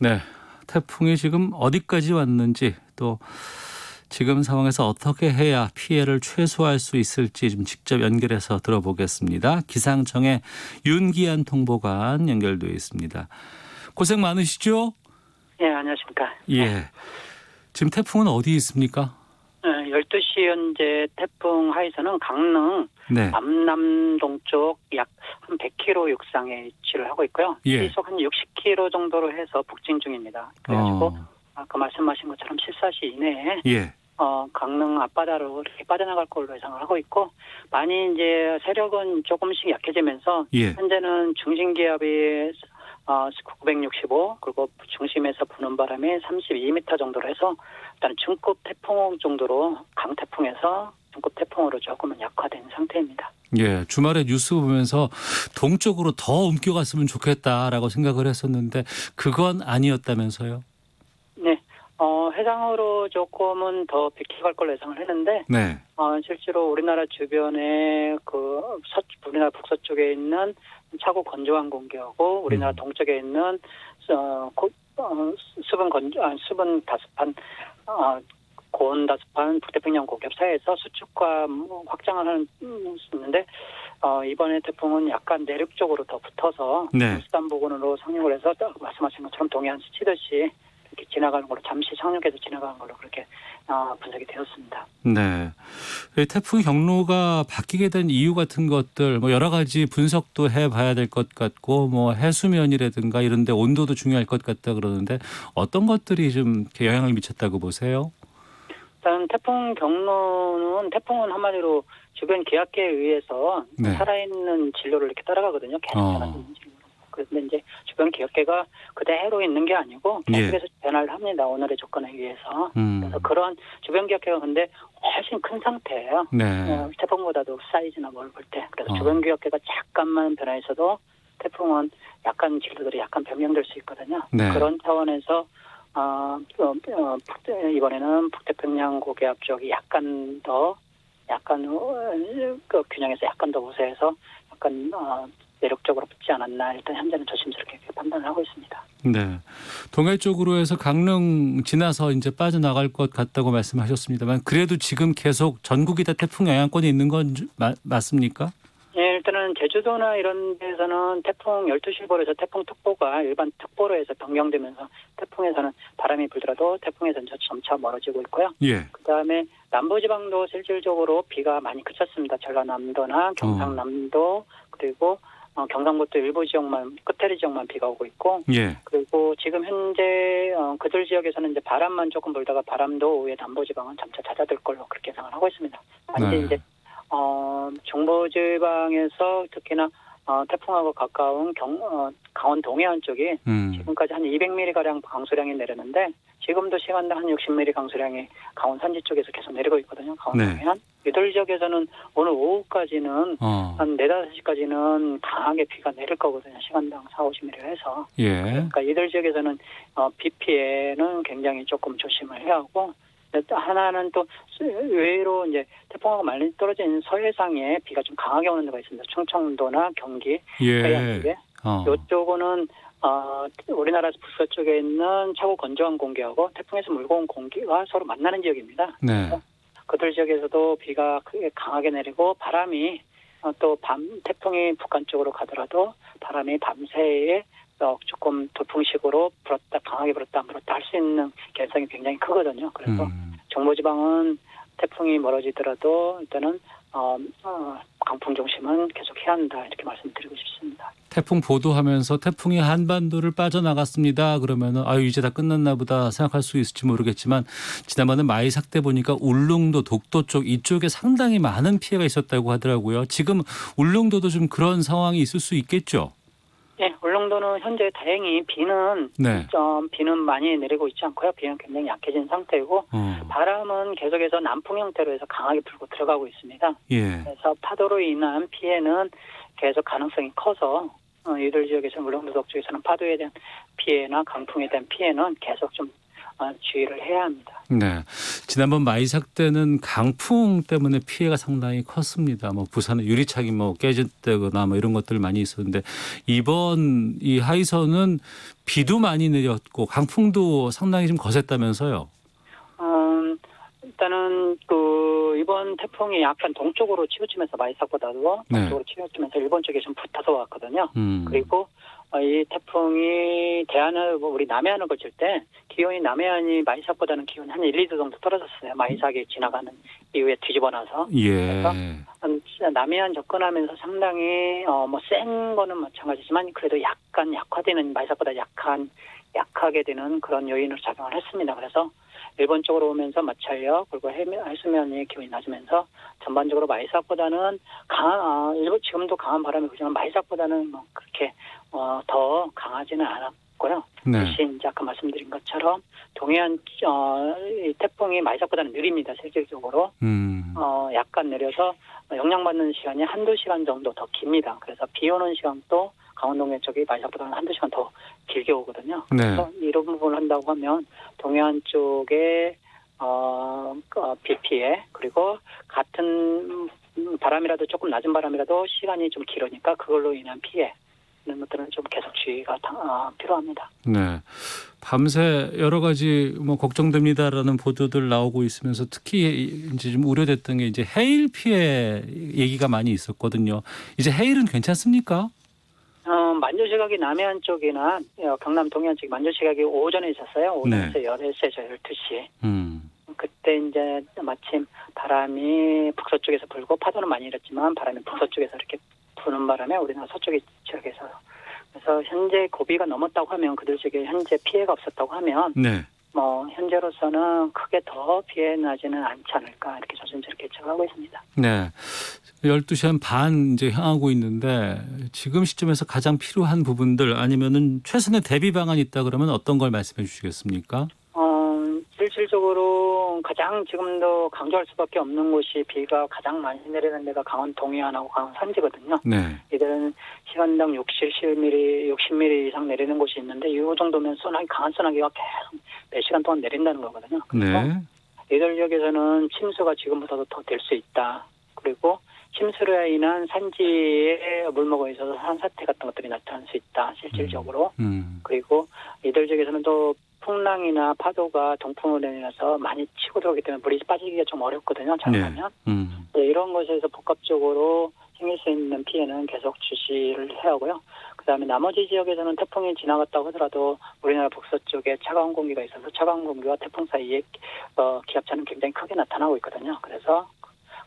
네, 태풍이 지금 어디까지 왔는지 또 지금 상황에서 어떻게 해야 피해를 최소화할 수 있을지 좀 직접 연결해서 들어보겠습니다. 기상청의 윤기한 통보관 연결되어 있습니다. 고생 많으시죠? 예, 안녕하십니까. 예. 지금 태풍은 어디 있습니까? 12시 현재 태풍 하에서는 강릉 네. 남남동쪽 약 한 100km 육상에 위치를 하고 있고요. 예. 시속 한 60km 정도로 해서 북진 중입니다. 그래가지고 아까 말씀하신 것처럼 14시 이내에 예. 강릉 앞바다로 이렇게 빠져나갈 걸로 예상을 하고 있고, 많이 이제 세력은 조금씩 약해지면서 예. 현재는 중心기압이 965, 그리고 중심에서 부는 바람이 32m 정도로 해서 일단 중급 태풍 정도로, 강태풍에서 중급 태풍으로 조금은 약화된 상태입니다. 예, 주말에 뉴스 보면서 동쪽으로 더 옮겨갔으면 좋겠다라고 생각을 했었는데 그건 아니었다면서요? 네, 해상으로 조금은 더 비켜갈 걸로 예상을 했는데, 네. 실제로 우리나라 주변에 우리나라 북서쪽에 있는 차고 건조한 공기하고 우리나라 동쪽에 있는 수분 다습한 고온 다습한 북태평양 고기압 사이에서 수축과 확장을 하는 있는데, 이번에 태풍은 약간 내륙 쪽으로 더 붙어서 네. 수단 부근으로 상륙을 해서 말씀하신 것처럼 동해안 스치듯이 이렇게 지나가는 걸로, 잠시 상륙해서 지나가는 걸로 그렇게 분석이 되었습니다. 네. 태풍 경로가 바뀌게 된 이유 같은 것들 뭐 여러 가지 분석도 해봐야 될 것 같고 뭐 해수면이라든가 이런 데 온도도 중요할 것 같다 그러는데 어떤 것들이 좀 이렇게 영향을 미쳤다고 보세요? 일단 태풍은 한마디로 주변 기압계에 의해서 네. 살아있는 진로를 이렇게 따라가거든요. 계속 변화되는 진로. 그런데 이제 주변 기압계가 그대로 있는 게 아니고 계속해서 변화를 합니다. 오늘의 조건에 의해서. 그래서 그런 주변 기압계가 근데 훨씬 큰 상태예요. 네. 태풍보다도 사이즈나 뭘 볼 때. 그래서 주변 기압계가 잠깐만 변화해서도 태풍은 약간 진로들이 약간 변경될 수 있거든요. 네. 그런 차원에서 이번에는 북태평양 고기압 쪽이 약간 그 균형에서 약간 더 우세해서 약간 내륙 쪽으로 붙지 않았나, 일단 현재는 조심스럽게 판단을 하고 있습니다. 네. 동해 쪽으로 해서 강릉 지나서 이제 빠져나갈 것 같다고 말씀하셨습니다만 그래도 지금 계속 전국이 다 태풍 영향권이 있는 건 맞습니까? 예, 일단은 제주도나 이런 데서는 태풍 12시보로 태풍특보가 일반 특보로 해서 변경되면서 태풍에서는 바람이 불더라도 태풍에서는 점차 멀어지고 있고요. 예. 그다음에 남부지방도 실질적으로 비가 많이 그쳤습니다. 전라남도나 경상남도, 그리고 경상북도 일부 지역만, 끝에리 지역만 비가 오고 있고, 예. 그리고 지금 현재 그들 지역에서는 이제 바람만 조금 불다가 바람도 오후에 남부지방은 점차 잦아들 걸로 그렇게 예상을 하고 있습니다. 단지 이제 중부지방에서 특히나 태풍하고 가까운 강원 동해안 쪽이 지금까지 한 200mm 가량 강수량이 내렸는데, 지금도 시간당 한 60mm 강수량이 강원 산지 쪽에서 계속 내리고 있거든요. 강원 동해안. 이들 지역에서는 오늘 오후까지는 한 4, 5시까지는 강하게 비가 내릴 거거든요. 시간당 4, 50mm 해서. 예. 그러니까 이들 지역에서는 비 피해는 굉장히 조금 조심을 해야 하고, 하나는 또 의외로 이제 태풍하고 많이 떨어진 서해상에 비가 좀 강하게 오는 데가 있습니다. 충청도나 경기 해안 쪽에. 이쪽은 우리나라 북서쪽에 있는 차고 건조한 공기하고 태풍에서 물고 온 공기가 서로 만나는 지역입니다. 네. 그들 지역에서도 비가 크게 강하게 내리고, 바람이 또 태풍이 북한 쪽으로 가더라도 바람이 밤새에 조금 돌풍식으로 불었다, 강하게 불었다 안 불었다 할 수 있는 개연성이 굉장히 크거든요. 그래서 중부지방은 태풍이 멀어지더라도 일단은 강풍 중심은 계속 해야 한다, 이렇게 말씀드리고 싶습니다. 태풍 보도하면서 태풍이 한반도를 빠져나갔습니다. 그러면은 이제 다 끝났나 보다 생각할 수 있을지 모르겠지만 지난번에 마이삭 때 보니까 울릉도, 독도 쪽 이쪽에 상당히 많은 피해가 있었다고 하더라고요. 지금 울릉도도 좀 그런 상황이 있을 수 있겠죠? 네, 울릉도는 현재 다행히 비는 많이 내리고 있지 않고요. 비는 굉장히 약해진 상태이고, 바람은 계속해서 남풍 형태로 해서 강하게 불고 들어가고 있습니다. 예. 그래서 파도로 인한 피해는 계속 가능성이 커서 이들 지역에서 울릉도 쪽에서는 파도에 대한 피해나 강풍에 대한 피해는 계속 좀 주의를 해야 합니다. 네. 지난번 마이삭 때는 강풍 때문에 피해가 상당히 컸습니다. 뭐 부산에 유리창이 뭐 깨졌다거나 뭐 이런 것들 많이 있었는데 이번 이 하이선은 비도 많이 내렸고 강풍도 상당히 좀 거셌다면서요. 일단은 이번 태풍이 약간 동쪽으로 치우치면서 마이삭보다도 네. 동쪽으로 치우치면서 일본 쪽에 좀 붙어서 왔거든요. 음. 그리고 이 태풍이 대한을 우리 남해안을 거칠 때 기온이 남해안이 마이삭보다는 기온이 한 1, 2도 정도 떨어졌어요. 마이삭이 지나가는 이후에 뒤집어 놔서. 예. 남해안 접근하면서 상당히 뭐 센 거는 마찬가지지만 그래도 약간 약화되는 마이삭보다 약하게 되는 그런 요인으로 작용을 했습니다. 그래서 일본 쪽으로 오면서 마찰력 그리고 해수면의 기온이 낮으면서 전반적으로 마이삭보다는 일본 지금도 강한 바람이 불지만 마이삭보다는 뭐 그렇게 더 강하지는 않았고요. 네. 대신 이제 아까 말씀드린 것처럼 동해안 이 태풍이 마이삭보다는 느립니다. 실질적으로 약간 느려서 영향받는 시간이 한두 시간 정도 더 깁니다. 그래서 비 오는 시간도 강원동해 쪽이 마이삭보다는 한두 시간 더 길게 오거든요. 네. 그래서 이런 부분을 한다고 하면 동해안 쪽에 비 피해 그리고 같은 바람이라도 조금 낮은 바람이라도 시간이 좀 길으니까 그걸로 인한 피해 이런 것들은 좀 계속 주의가 필요합니다. 네. 밤새 여러 가지 뭐 걱정됩니다라는 보도들 나오고 있으면서 특히 이제 좀 우려됐던 게 이제 해일 피해 얘기가 많이 있었거든요. 이제 해일은 괜찮습니까? 만조시각이 남해안 쪽이나 경남 동해안 쪽 만조시각이 오전에 있었어요. 오전에서 13시, 12시. 그때 이제 마침 바람이 북서쪽에서 불고 파도는 많이 일었지만 바람이 북서쪽에서 이렇게 부는 바람에 우리나라 서쪽에 지역에서 그래서 현재 고비가 넘었다고 하면 그들 쪽에 현재 피해가 없었다고 하면 네. 뭐 현재로서는 크게 더 피해 나지는 않지 않을까 이렇게 조심스럽게 예측하고 있습니다. 네. 12시 한 반 이제 향하고 있는데 지금 시점에서 가장 필요한 부분들 아니면은 최선의 대비 방안이 있다 그러면 어떤 걸 말씀해 주시겠습니까? 실질적으로 가장 지금도 강조할 수밖에 없는 곳이 비가 가장 많이 내리는 데가 강원 동해안하고 강원 산지거든요. 네. 이들은 시간당 60mm 이상 내리는 곳이 있는데 이 정도면 강한 소나기가 계속 몇 시간 동안 내린다는 거거든요. 그래서 네. 이들 지역에서는 침수가 지금보다도 더 될 수 있다. 그리고 침수로 인한 산지에 물먹어 있어서 산사태 같은 것들이 나타날 수 있다. 실질적으로. 그리고 이들 지역에서는 또 풍랑이나 파도가 동풍으로 인해서 많이 치고 들어오기 때문에 물이 빠지기가 좀 어렵거든요. 잘하면. 네, 이런 것에서 복합적으로 생길 수 있는 피해는 계속 주시를 해야 하고요. 그다음에 나머지 지역에서는 태풍이 지나갔다고 하더라도 우리나라 북서쪽에 차가운 공기가 있어서 차가운 공기와 태풍 사이에 기압차는 굉장히 크게 나타나고 있거든요. 그래서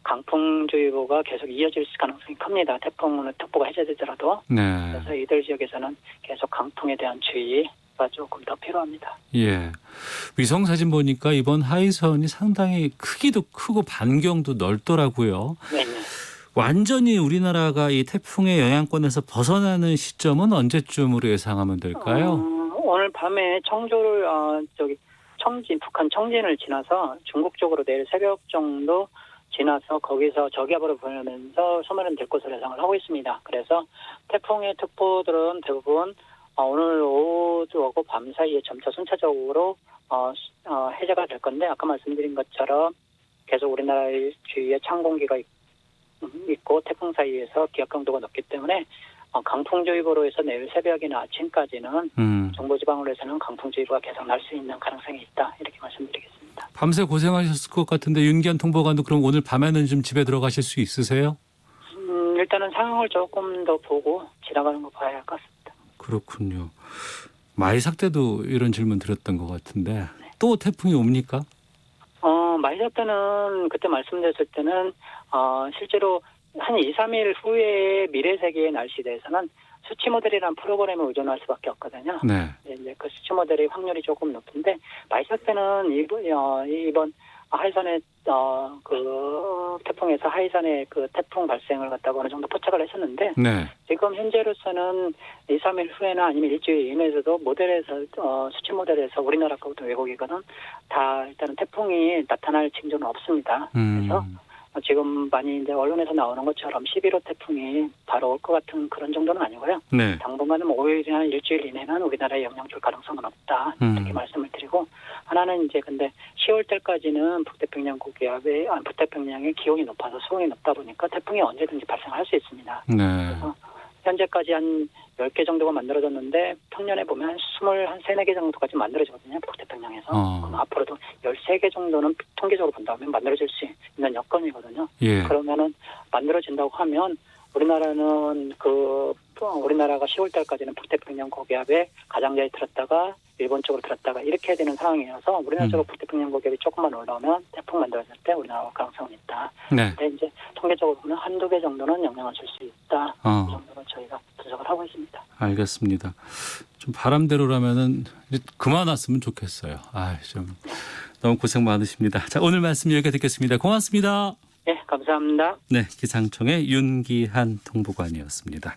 강풍주의보가 계속 이어질 가능성이 큽니다. 특보가 해제되더라도. 네. 그래서 이들 지역에서는 계속 강풍에 대한 주의가 조금 더 필요합니다. 예. 위성 사진 보니까 이번 하이선이 상당히 크기도 크고 반경도 넓더라고요. 네. 완전히 우리나라가 이 태풍의 영향권에서 벗어나는 시점은 언제쯤으로 예상하면 될까요? 오늘 밤에 청주를 북한 청진을 지나서 중국 쪽으로 내일 새벽 정도 지나서 거기서 저기압으로 보내면서 소멸은 될 것으로 예상을 하고 있습니다. 그래서 태풍의 특보들은 대부분 오늘 오후하고 밤 사이에 점차 순차적으로 해제가 될 건데 아까 말씀드린 것처럼 계속 우리나라의 주위에 찬 공기가 있고 태풍 사이에서 기압 강도가 높기 때문에 강풍주의보로 해서 내일 새벽이나 아침까지는 중부지방으로 해서는 강풍주의보가 계속 날 수 있는 가능성이 있다. 이렇게 말씀드리겠습니다. 밤새 고생하셨을 것 같은데 윤기한 통보관도 그럼 오늘 밤에는 좀 집에 들어가실 수 있으세요? 일단은 상황을 조금 더 보고 지나가는 거 봐야 할 것 같습니다. 그렇군요. 마이삭 때도 이런 질문 드렸던 것 같은데 또 태풍이 옵니까? 마이삭 때는 그때 말씀드렸을 때는 실제로 한 2, 3일 후에 미래세계의 날씨에 대해서는 수치 모델이라는 프로그램에 의존할 수밖에 없거든요. 네. 이제 그 수치 모델의 확률이 조금 높은데 마이삭 때는 이번 하이산의 그 태풍에서 하이산의 그 태풍 발생을 갖다가 어느 정도 포착을 했었는데 네. 지금 현재로서는 2, 3일 후에나 아니면 일주일 이내에서도 모델에서 수치 모델에서 우리나라 거든 외국이거든 다 일단은 태풍이 나타날 징조는 없습니다. 그래서 지금 많이 이제 언론에서 나오는 것처럼 11호 태풍이 바로 올 것 같은 그런 정도는 아니고요. 네. 당분간은 5일이나 일주일 이내는 우리나라에 영향 줄 가능성은 없다. 이렇게 말씀을 드리고, 하나는 이제 근데 10월 달까지는 북태평양 고기압의 북태평양의 기온이 높아서 수온이 높다 보니까 태풍이 언제든지 발생할 수 있습니다. 네. 그래서 현재까지 한 10개 정도가 만들어졌는데 평년에 보면 한 4개 정도까지 만들어지거든요. 북태평양에서. 그럼 앞으로도 13개 정도는 통계적으로 본다면 만들어질 수 있는 여건이거든요. 예. 그러면은 만들어진다고 하면 우리나라는 우리나라가 10월 달까지는 북태평양 고기압에 가장자리 들었다가 일본 쪽으로 들었다가 이렇게 해야 되는 상황이어서 우리나라 쪽으로 북태평양 고기압이 조금만 올라오면 태풍 만들어질 때 우리나라 올 가능성은 있다. 네. 근데 이제 통계적으로 보면 1-2개 정도는 영향을 줄 수 있다. 이 정도로 저희가 분석을 하고 있습니다. 알겠습니다. 좀 바람대로라면은 이제 그만 왔으면 좋겠어요. 좀 너무 고생 많으십니다. 자, 오늘 말씀 여기까지 듣겠습니다. 고맙습니다. 네, 감사합니다. 네, 기상청의 윤기한 통보관이었습니다.